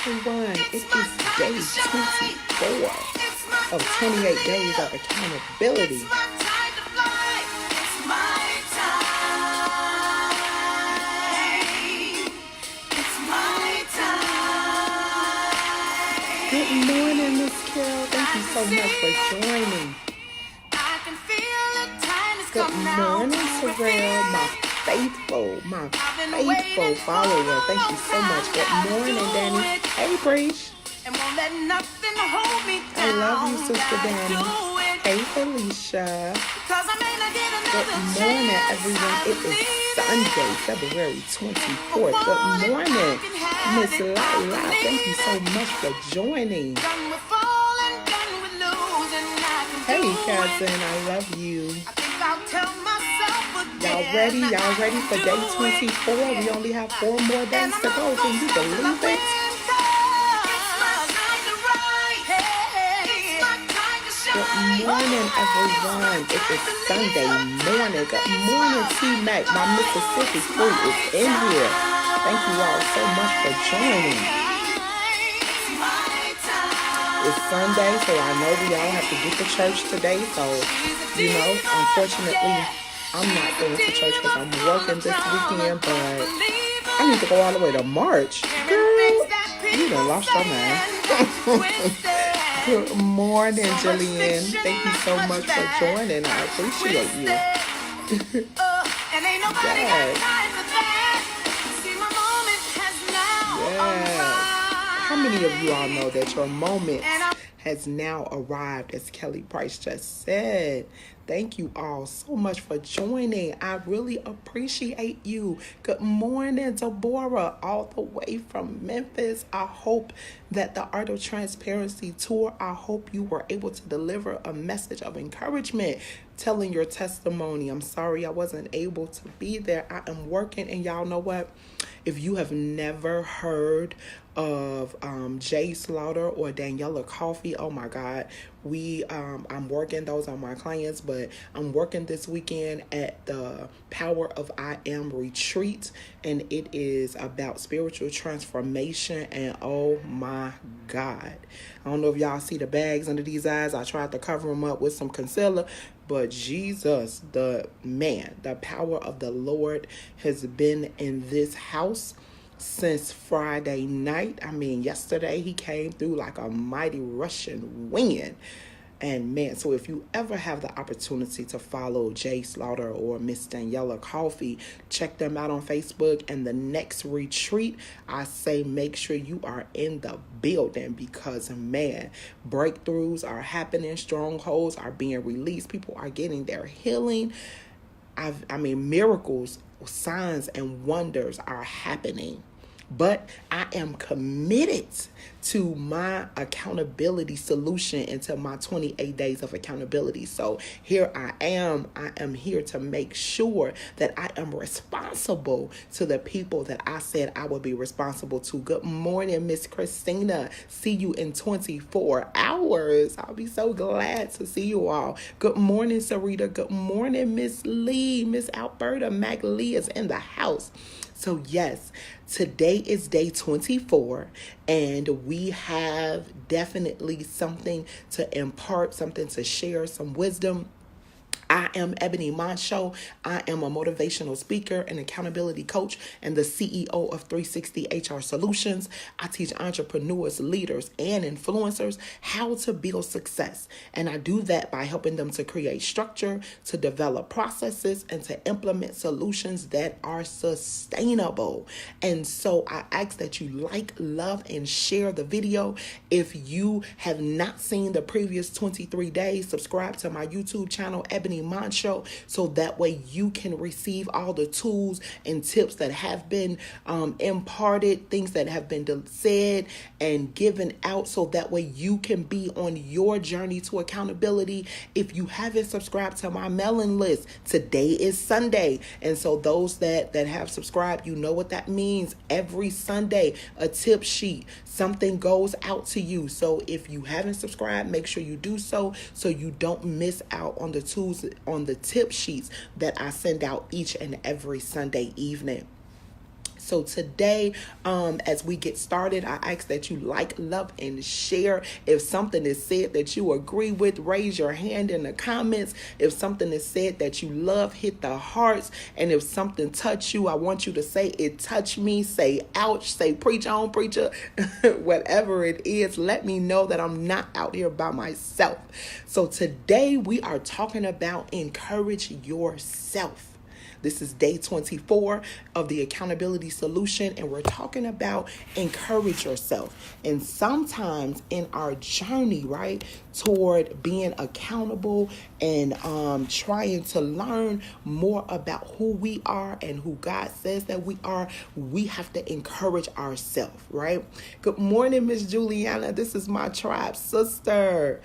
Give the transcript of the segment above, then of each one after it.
everyone. It is day 24 of 28 days of accountability. Good morning, Miss Carol. Thank you so much for joining. Good morning, Terrell, my faithful follower. Thank you so much. Good morning, Danny. Hey, Breach. I love you, Sister Danny. Hey, Felicia. Good morning, everyone. It is Sunday, February 24th. Good morning, Miss Lila. Thank you so much for joining. Hey, cousin. I love you. Y'all ready? Y'all ready for day 24? We only have 4 more days to go. Can you believe it? Good morning, everyone. It is Sunday morning. Good morning, T-Mac. My Mississippi crew is in here. Thank you all so much for joining. It's Sunday, so I know we all have to get to church today. So, unfortunately, I'm not going to church because I'm working this weekend, but I need to go all the way to March. Girl, you done lost your mind. Good morning, Jillian. Thank you so much for joining. I appreciate you. Yes. How many of you all know that your moment has now arrived, as Kelly Price just said? Thank you all so much for joining. I really appreciate you. Good morning, Deborah, all the way from Memphis. I hope that the Art of Transparency tour, I hope you were able to deliver a message of encouragement, telling your testimony. I'm sorry I wasn't able to be there. I am working, and y'all know what? If you have never heard of Jay Slaughter or Daniela Coffee, oh my God, I'm working, those are my clients, but I'm working this weekend at the Power of I Am retreat, and it is about spiritual transformation, and oh my God, I don't know if y'all see the bags under these eyes. I tried to cover them up with some concealer, but Jesus, the power of the Lord has been in this house since Friday night. I mean, yesterday he came through like a mighty rushing wind. And man, so if you ever have the opportunity to follow Jay Slaughter or Miss Daniela Coffee, check them out on Facebook. And the next retreat, I say make sure you are in the building, because man, breakthroughs are happening, strongholds are being released, people are getting their healing. Miracles, signs, and wonders are happening. But I am committed to my accountability solution into my 28 days of accountability. So here I am. I am here to make sure that I am responsible to the people that I said I would be responsible to. Good morning, Miss Christina. See you in 24 hours. I'll be so glad to see you all. Good morning, Sarita. Good morning, Miss Lee. Miss Alberta Mac Lee is in the house. So yes, today is day 24, and we have definitely something to impart, something to share, some wisdom. I am Ebony Moncho. I am a motivational speaker, an accountability coach, and the CEO of 360 HR Solutions. I teach entrepreneurs, leaders, and influencers how to build success. And I do that by helping them to create structure, to develop processes, and to implement solutions that are sustainable. And so I ask that you like, love, and share the video. If you have not seen the previous 23 days, subscribe to my YouTube channel, Ebony Moncho, so that way you can receive all the tools and tips that have been imparted, things that have been said and given out, so that way you can be on your journey to accountability. If you haven't subscribed to my mailing list, today is Sunday, and so those that have subscribed, you know what that means. Every Sunday, a tip sheet, something goes out to you. So if you haven't subscribed, make sure you do so you don't miss out on the tools, on the tip sheets that I send out each and every Sunday evening. So today, as we get started, I ask that you like, love, and share. If something is said that you agree with, raise your hand in the comments. If something is said that you love, hit the hearts. And if something touched you, I want you to say, it touched me. Say, ouch. Say, preach on, preacher. Whatever it is, let me know that I'm not out here by myself. So today we are talking about encourage yourself. This is day 24 of the accountability solution, and we're talking about encourage yourself. And sometimes in our journey, right, toward being accountable and trying to learn more about who we are and who God says that we are, we have to encourage ourselves, right? Good morning, Miss Juliana. This is my tribe sister.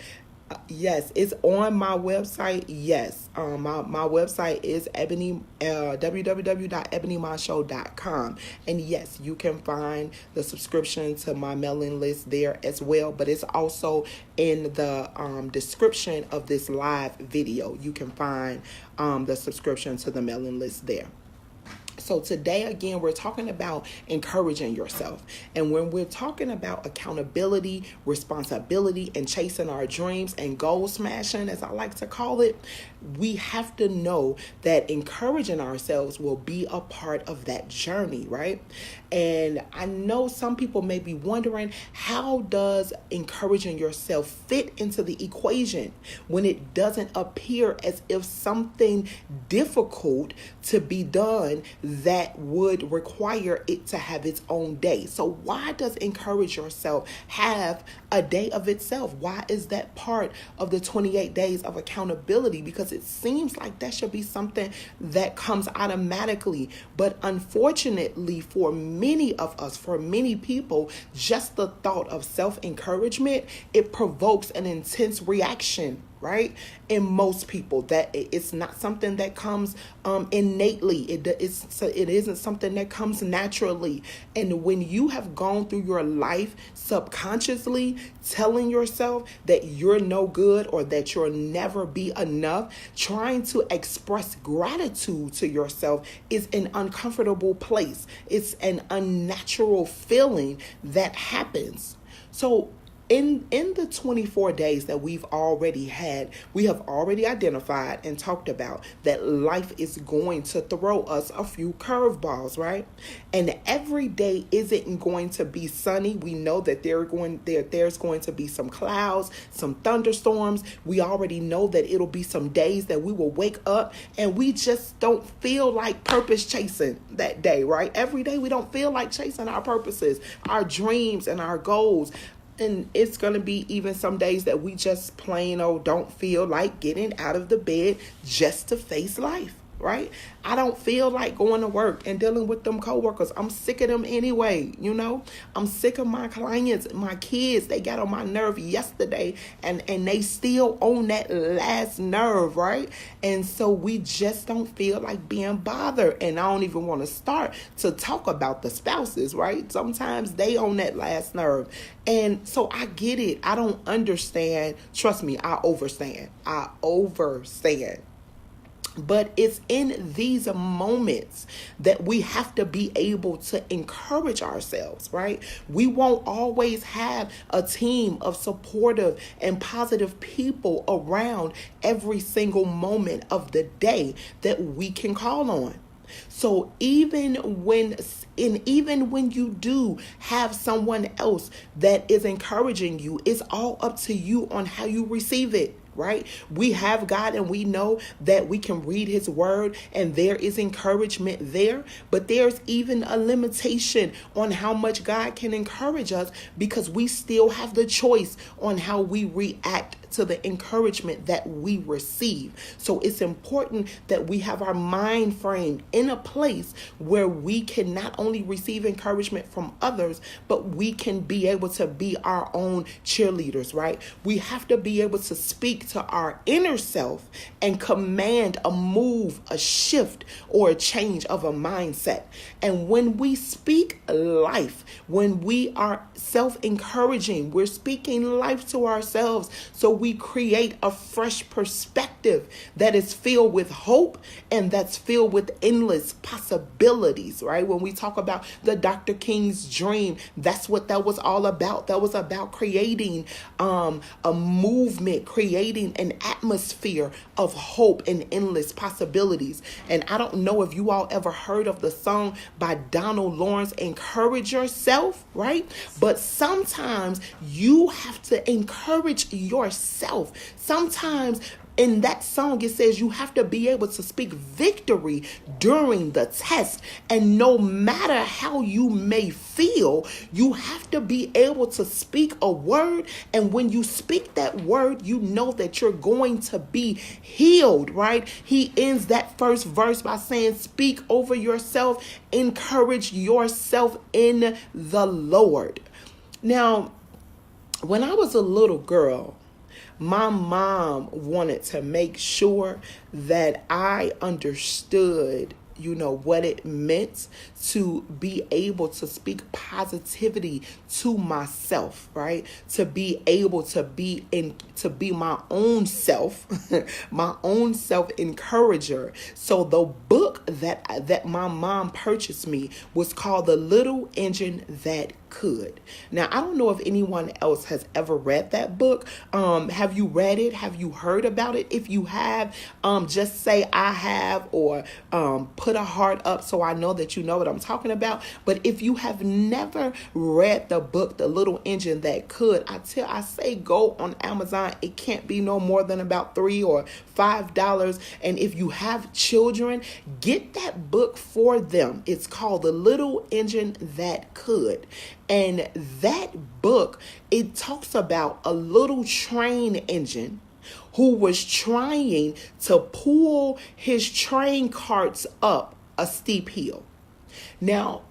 Yes, it's on my website. Yes, my website is www.ebonymonshow.com. And yes, you can find the subscription to my mailing list there as well. But it's also in the description of this live video. You can find the subscription to the mailing list there. So today, again, we're talking about encouraging yourself. And when we're talking about accountability, responsibility, and chasing our dreams and goal smashing, as I like to call it, we have to know that encouraging ourselves will be a part of that journey, right? And I know some people may be wondering, how does encouraging yourself fit into the equation when it doesn't appear as if something difficult to be done that would require it to have its own day? So why does encourage yourself have a day of itself? Why is that part of the 28 days of accountability? Because it seems like that should be something that comes automatically. But unfortunately, for many of us, for many people, just the thought of self-encouragement, it provokes an intense reaction, right? In most people, that it's not something that comes innately. It isn't something that comes naturally. And when you have gone through your life subconsciously telling yourself that you're no good or that you'll never be enough, trying to express gratitude to yourself is an uncomfortable place. It's an unnatural feeling that happens. So in the 24 days that we've already had, we have already identified and talked about that life is going to throw us a few curveballs, right? And every day isn't going to be sunny. We know that there's going to be some clouds, some thunderstorms. We already know that it'll be some days that we will wake up and we just don't feel like purpose chasing that day, right? Every day we don't feel like chasing our purposes, our dreams, and our goals. And it's going to be even some days that we just plain old don't feel like getting out of the bed just to face life, right? I don't feel like going to work and dealing with them coworkers. I'm sick of them anyway, you know. I'm sick of my clients, my kids. They got on my nerve yesterday and they still on that last nerve, right? And so we just don't feel like being bothered. And I don't even want to start to talk about the spouses, right? Sometimes they on that last nerve. And so I get it. I don't understand. Trust me, I overstand. But it's in these moments that we have to be able to encourage ourselves, right? We won't always have a team of supportive and positive people around every single moment of the day that we can call on. So even when you do have someone else that is encouraging you, it's all up to you on how you receive it. Right? We have God and we know that we can read his word and there is encouragement there, but there's even a limitation on how much God can encourage us because we still have the choice on how we react to the encouragement that we receive. So it's important that we have our mind framed in a place where we can not only receive encouragement from others, but we can be able to be our own cheerleaders, right? We have to be able to speak to our inner self and command a move, a shift, or a change of a mindset. And when we speak life, when we are self-encouraging, we're speaking life to ourselves so we create a fresh perspective that is filled with hope and that's filled with endless possibilities, right? When we talk about the Dr. King's dream, that's what that was all about. That was about creating a movement, creating an atmosphere of hope and endless possibilities. And I don't know if you all ever heard of the song by Donald Lawrence, Encourage Yourself, right? But sometimes you have to encourage yourself. Sometimes in that song, it says you have to be able to speak victory during the test. And no matter how you may feel, you have to be able to speak a word. And when you speak that word, you know that you're going to be healed, right? He ends that first verse by saying, speak over yourself, encourage yourself in the Lord. Now, when I was a little girl, my mom wanted to make sure that I understood, what it meant to be able to speak positivity to myself, right? To be able to be my own self, my own self encourager. So the book that my mom purchased me was called The Little Engine That Could. Now, I don't know if anyone else has ever read that book. Have you read it? Have you heard about it? If you have, just say I have, or put a heart up so I know that you know what I'm talking about. But if you have never read the book, The Little Engine That Could, I say go on Amazon. It can't be no more than about $3 or $5. And if you have children, get that book for them. It's called The Little Engine That Could. And that book, it talks about a little train engine who was trying to pull his train carts up a steep hill. Now,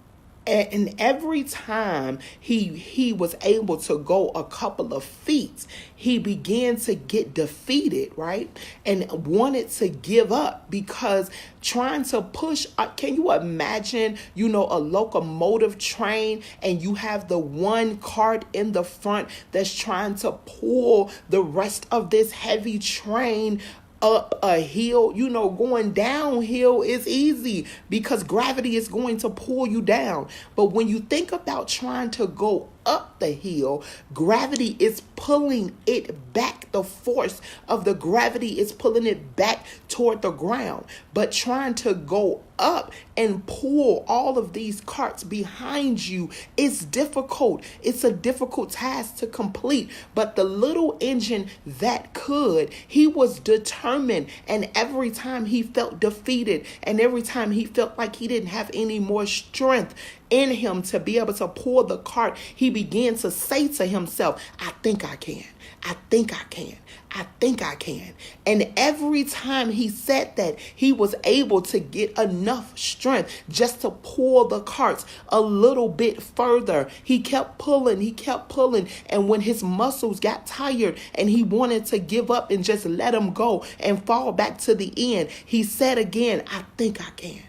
and every time he was able to go a couple of feet, he began to get defeated, right? And wanted to give up because trying to push, can you imagine, a locomotive train and you have the one cart in the front that's trying to pull the rest of this heavy train up a hill? Going downhill is easy because gravity is going to pull you down. But when you think about trying to go up the hill, gravity is pulling it back. The force of the gravity is pulling it back toward the ground. But trying to go up and pull all of these carts behind you is difficult. It's a difficult task to complete. But the little engine that could, he was determined. And every time he felt defeated and every time he felt like he didn't have any more strength in him to be able to pull the cart, he began to say to himself, I think I can. I think I can. I think I can. And every time he said that, he was able to get enough strength just to pull the carts a little bit further. He kept pulling. And when his muscles got tired and he wanted to give up and just let him go and fall back to the end, he said again, I think I can.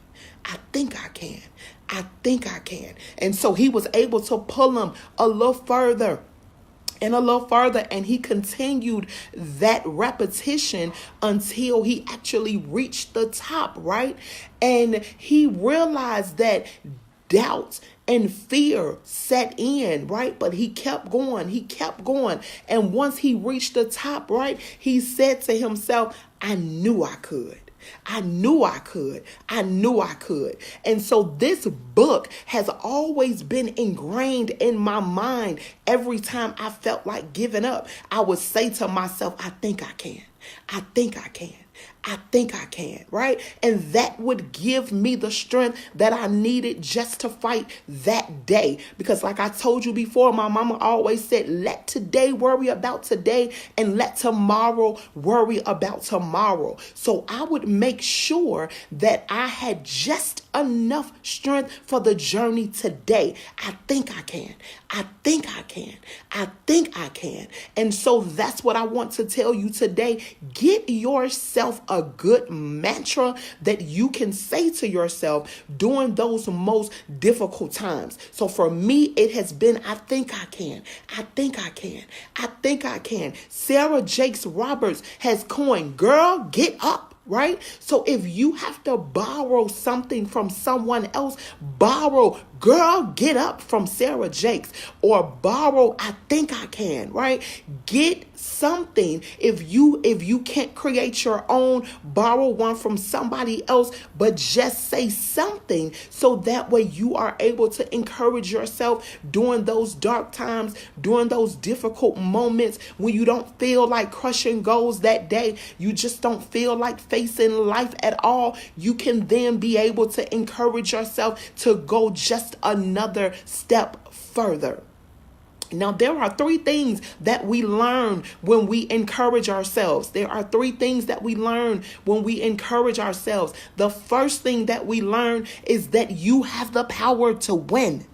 I think I can. I think I can. And so he was able to pull him a little further and a little further. And he continued that repetition until he actually reached the top, right? And he realized that doubt and fear set in, right? But he kept going. And once he reached the top, right, he said to himself, I knew I could. I knew I could. And so this book has always been ingrained in my mind. Every time I felt like giving up, I would say to myself, I think I can. I think I can. I think I can, right? And that would give me the strength that I needed just to fight that day. Because like I told you before, my mama always said, let today worry about today and let tomorrow worry about tomorrow. So I would make sure that I had just enough strength for the journey today. I think I can. I think I can. I think I can. And so that's what I want to tell you today. Get yourself a good mantra that you can say to yourself during those most difficult times. So for me, it has been, I think I can. I think I can. I think I can. Sarah Jakes Roberts has coined, girl, get up. Right? So if you have to borrow something from someone else, borrow, girl, get up from Sarah Jakes, or borrow, I think I can, right? Get something. If you can't create your own, borrow one from somebody else, but just say something so that way you are able to encourage yourself during those dark times, during those difficult moments when you don't feel like crushing goals that day, you just don't feel like facing life at all. You can then be able to encourage yourself to go just another step further. Now, there are three things that we learn when we encourage ourselves. There are three things that we learn when we encourage ourselves. The first thing that we learn is that you have the power to win,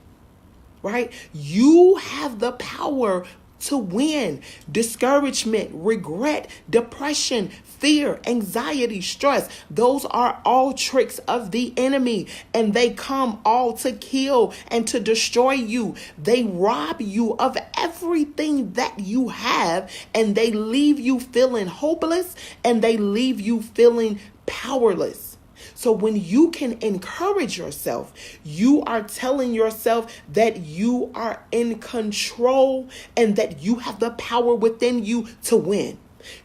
right? You have the power to win. Discouragement, regret, depression, fear, anxiety, stress, those are all tricks of the enemy, and they come all to kill and to destroy you. They rob you of everything that you have, and they leave you feeling hopeless, and they leave you feeling powerless. So when you can encourage yourself, you are telling yourself that you are in control and that you have the power within you to win.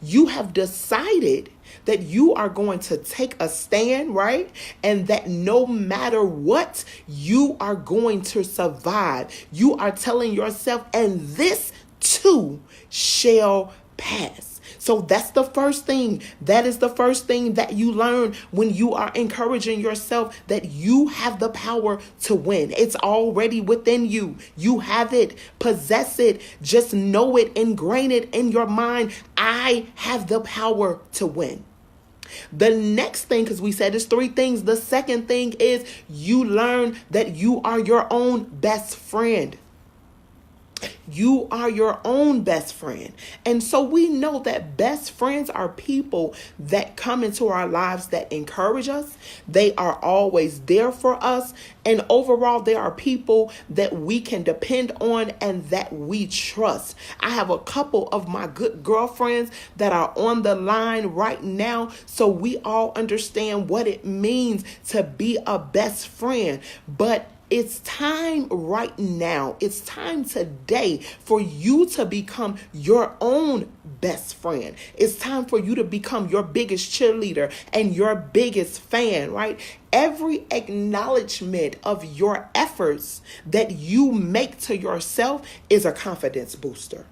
You have decided that you are going to take a stand, right? And that no matter what, you are going to survive. You are telling yourself, and this too shall pass. So that's the first thing. That is the first thing that you learn when you are encouraging yourself, that you have the power to win. It's already within you. You have it. Possess it. Just know it. Ingrain it in your mind. I have the power to win. The next thing, because we said there's three things. The second thing is you learn that you are your own best friend. You are your own best friend. And so we know that best friends are people that come into our lives that encourage us. They are always there for us. And overall, they are people that we can depend on and that we trust. I have a couple of my good girlfriends that are on the line right now, so we all understand what it means to be a best friend. But it's time right now, it's time today for you to become your own best friend. It's time for you to become your biggest cheerleader and your biggest fan, right? Every acknowledgement of your efforts that you make to yourself is a confidence booster.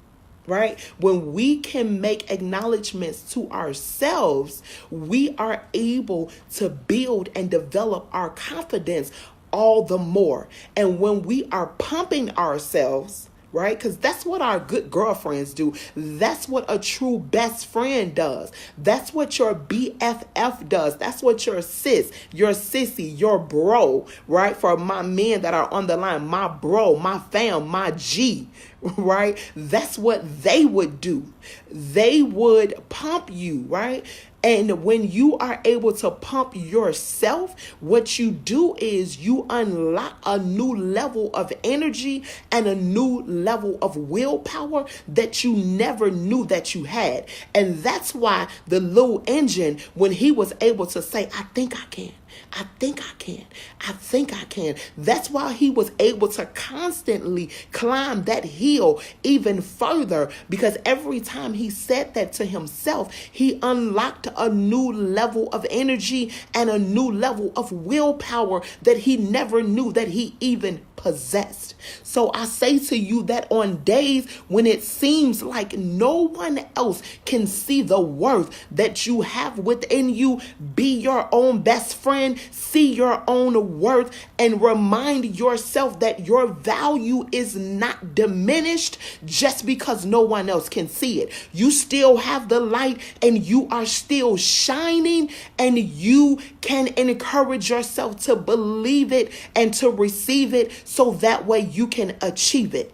Right? When we can make acknowledgments to ourselves, we are able to build and develop our confidence all the more. And when we are pumping ourselves, right? Because that's what our good girlfriends do. That's what a true best friend does. That's what your BFF does. That's what your sis, your sissy, your bro, right? For my men that are on the line, my bro, my fam, my G, right? That's what they would do. They would pump you, right? And when you are able to pump yourself, what you do is you unlock a new level of energy and a new level of willpower that you never knew that you had. And that's why the little engine, when he was able to say, I think I can. I think I can. I think I can. That's why he was able to constantly climb that hill even further, because every time he said that to himself, he unlocked a new level of energy and a new level of willpower that he never knew that he even possessed. So I say to you that on days when it seems like no one else can see the worth that you have within you, be your own best friend, see your own worth, and remind yourself that your value is not diminished just because no one else can see it. You still have the light and you are still shining, and you can encourage yourself to believe it and to receive it so that way you can achieve it.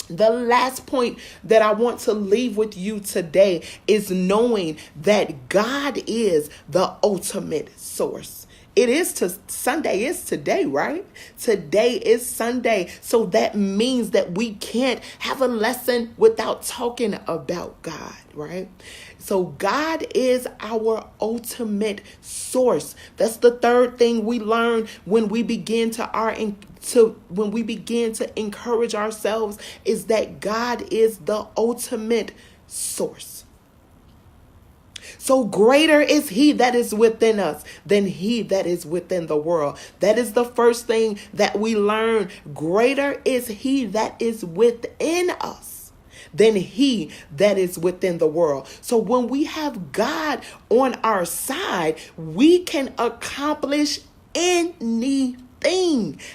The last point that I want to leave with you today is knowing that God is the ultimate source. Sunday is today, right? Today is Sunday. So that means that we can't have a lesson without talking about God, right? So God is our ultimate source. That's the third thing we learn when we begin to encourage ourselves, is that God is the ultimate source. So greater is he that is within us than he that is within the world. That is the first thing that we learn. Greater is he that is within us than he that is within the world. So when we have God on our side, we can accomplish anything.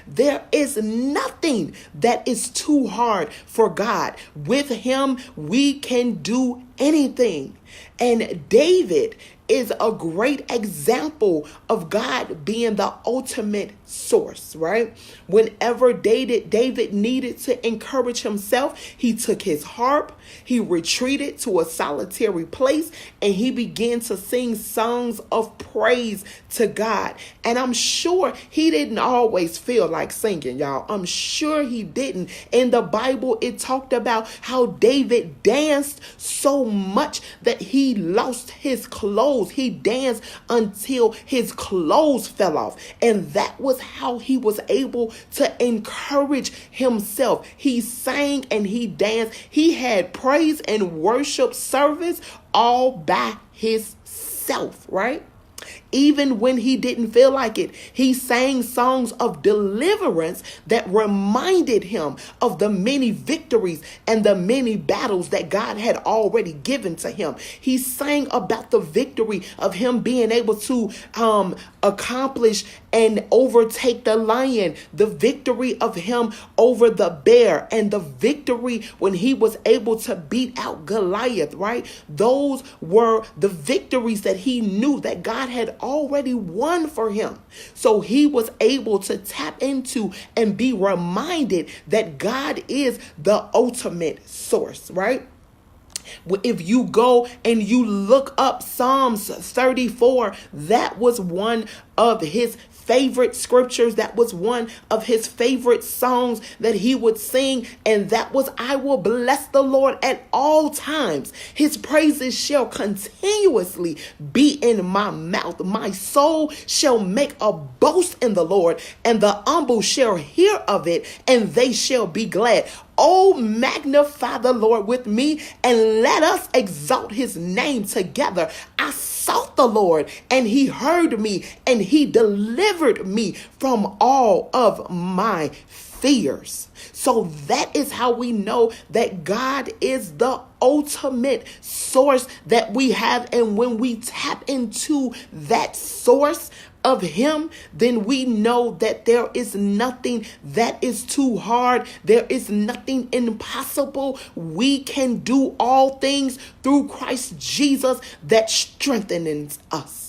There is nothing that is too hard for God. With him, we can do anything. And David is a great example of God being the ultimate source, right? Whenever David needed to encourage himself, he took his harp, he retreated to a solitary place, and he began to sing songs of praise to God. And I'm sure he didn't always feel like singing, y'all. I'm sure he didn't. In the Bible, it talked about how David danced so much that he lost his clothes. He danced until his clothes fell off. And that was how he was able to encourage himself. He sang and he danced. He had praise and worship service all by himself, right? Even when he didn't feel like it, he sang songs of deliverance that reminded him of the many victories and the many battles that God had already given to him. He sang about the victory of him being able to accomplish and overtake the lion, the victory of him over the bear, and the victory when he was able to beat out Goliath, right? Those were the victories that he knew that God had already won for him. So he was able to tap into and be reminded that God is the ultimate source, right? If you go and you look up Psalms 34, that was one of his favorite scriptures. That was one of his favorite songs that he would sing. And that was, I will bless the Lord at all times. His praises shall continuously be in my mouth. My soul shall make a boast in the Lord, and the humble shall hear of it, and they shall be glad. Oh, magnify the Lord with me, and let us exalt his name together. I sought the Lord, and he heard me, and he delivered me from all of my fears. So that is how we know that God is the ultimate source that we have. And when we tap into that source of him, then we know that there is nothing that is too hard. There is nothing impossible. We can do all things through Christ Jesus that strengthens us.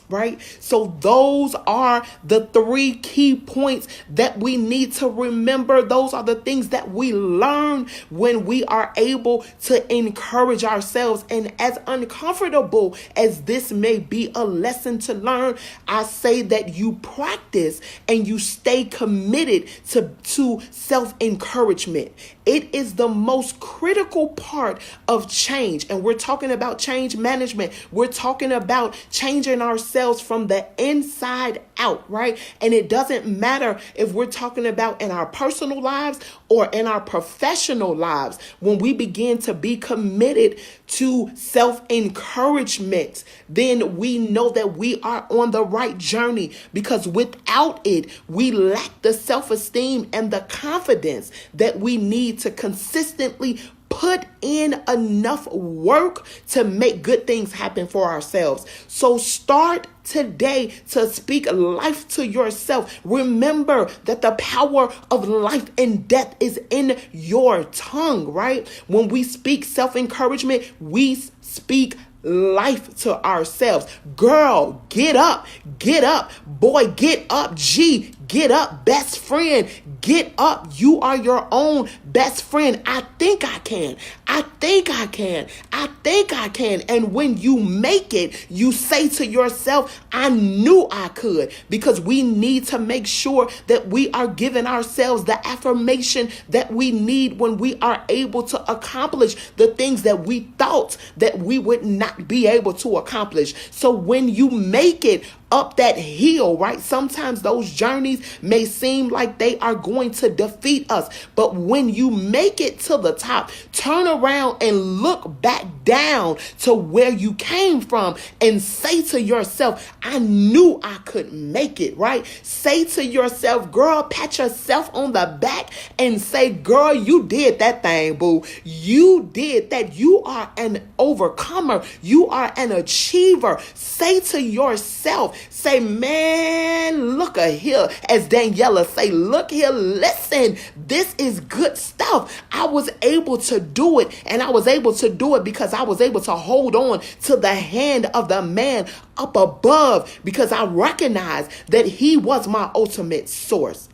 Right? So those are the three key points that we need to remember. Those are the things that we learn when we are able to encourage ourselves. And as uncomfortable as this may be a lesson to learn, I say that you practice and you stay committed to self-encouragement. It is the most critical part of change. And we're talking about change management. We're talking about changing ourselves ourselves from the inside out, right? And it doesn't matter if we're talking about in our personal lives or in our professional lives. When we begin to be committed to self-encouragement, then we know that we are on the right journey, because without it, we lack the self-esteem and the confidence that we need to consistently put in enough work to make good things happen for ourselves. So start today to speak life to yourself. Remember that the power of life and death is in your tongue, right? When we speak self-encouragement, we speak life to ourselves. Girl, get up. Get up. Boy, get up. G, get up. Best friend, get up. You are your own best friend. I think I can. I think I can. I think I can. And when you make it, you say to yourself, I knew I could. Because we need to make sure that we are giving ourselves the affirmation that we need when we are able to accomplish the things that we thought that we would not be able to accomplish. So when you make it up that hill, right? Sometimes those journeys may seem like they are going to defeat us. But when you make it to the top, turn around and look back down to where you came from and say to yourself, I knew I could make it, right? Say to yourself, girl, pat yourself on the back and say, girl, you did that thing, boo. You did that. You are an overcomer. You are an achiever. Say to yourself, say, man, look here. As Daniela say, look here, listen, this is good stuff. I was able to do it, and I was able to do it because I was able to hold on to the hand of the man up above, because I recognized that he was my ultimate source.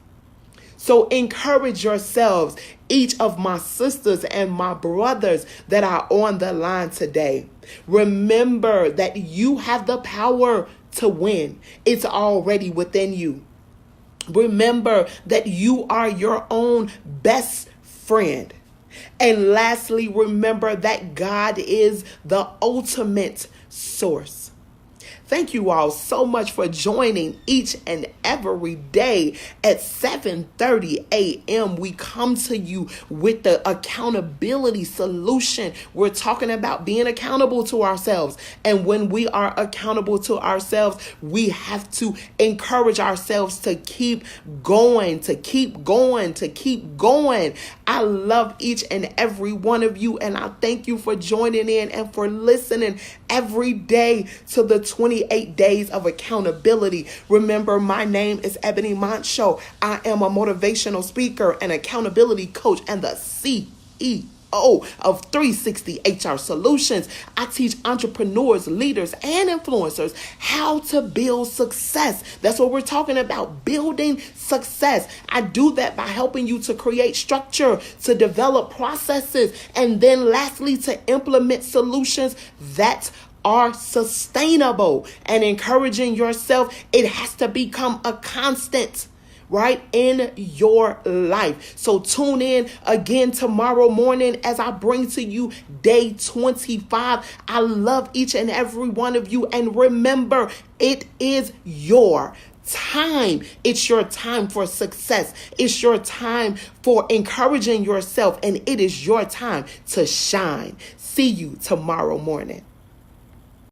So encourage yourselves, each of my sisters and my brothers that are on the line today. Remember that you have the power to win. It's already within you. Remember that you are your own best friend. And lastly, remember that God is the ultimate source. Thank you all so much for joining each and every day at 7:30 a.m. We come to you with the accountability solution. We're talking about being accountable to ourselves. And when we are accountable to ourselves, we have to encourage ourselves to keep going, to keep going, to keep going. I love each and every one of you, and I thank you for joining in and for listening every day to the 28 days of accountability. Remember, my name is Ebony Moncho. I am a motivational speaker, an accountability coach, and the CEO of 360 HR Solutions. I teach entrepreneurs, leaders, and influencers how to build success. That's what we're talking about, building success. I do that by helping you to create structure, to develop processes, and then lastly, to implement solutions that are sustainable. And encouraging yourself, it has to become a constant, right, in your life. So tune in again tomorrow morning as I bring to you day 25. I love each and every one of you. And remember, it is your time. It's your time for success. It's your time for encouraging yourself. And it is your time to shine. See you tomorrow morning.